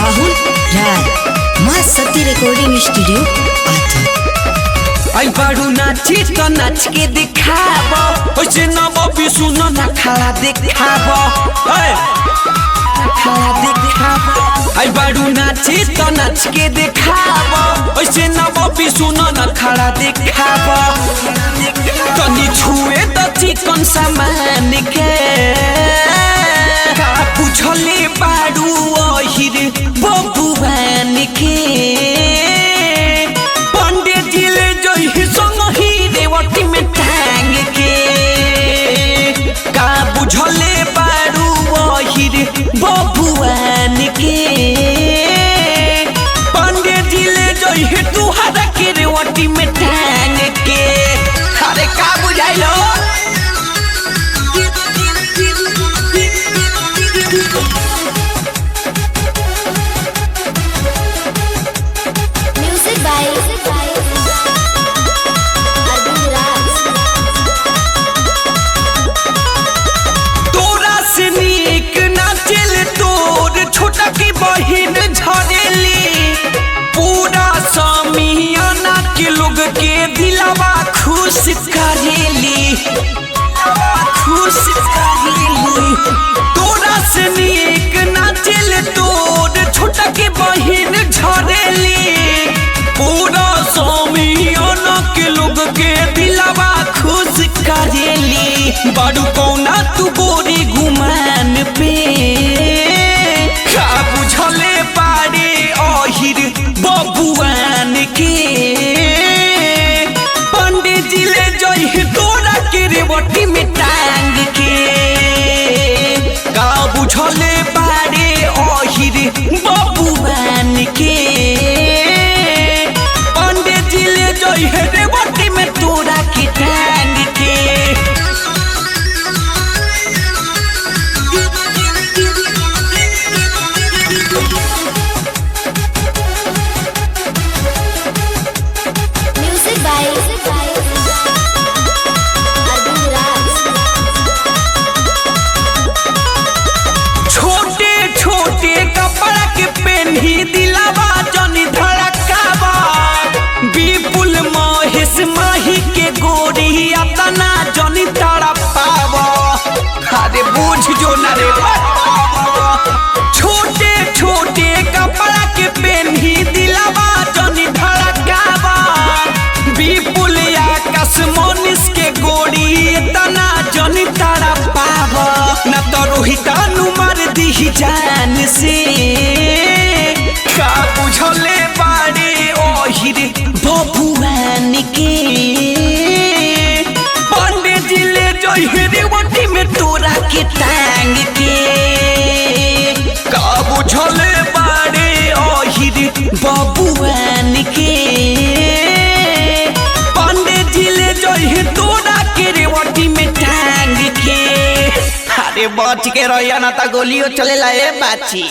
राहुल राय माँ सती recording studio आई बारू नाची तो नाच के दिखाबो ओसे नबो भी सुनो ना खड़ा दिखाबो खड़ा दिखाबो आई बारू नाची तो नाच के दिखाबो ओसे नबो भी सुनो ना खड़ा दिखाबो तनी छुए तो चिकन सामान के का पूछले बारू ओहिर बबुआन के बुझले बारू ओहिर बबुआन के पंडे जिले जइहे तुहरा के रेवटी में टांग के अरे का बुझाइलो म्यूजिक बाय छोटा की बहिन झरेली पूरा समियाना के लोग के दिलवा खुश करेली खुश करेली तोरा से नीक नाचल तोर छोटा की बहिन झरेली पूरा समियाना के लोग के दिलवा खुश करेली बारू कौना तू गोरी गुमान पे बुझले बारे ओहिर बबुआन के पंडे जिले जइहे तोरा के रेवटी में टांग के का बुझले बारे ओहिर बबुआन के पंडे जिले जइहे रेवटी में तोरा के टांग के दिलावा जनी धड़कावा विपुल महेश माही के गोरी अतना जनी तड़पावा अरे बुझ जो न रे छोटे छोटे कपड़ा के पेन्ही दिलावा जनी धड़कावा विपुल आकाश मनीष के गोरी अतना जनी तड़पावा न तो रोहित अनुमार दी जान से का बुझले बारे ओहिर बबुआन के पंडे जिले जइहे रेवटी में तोरा के टांग के का बुझले बारे ओहिर बबुआन के पंडे जिले जइहे तोरा के रेवटी में टांग के अरे बच के रहिया ना ता गोलियों चले लाए बाची।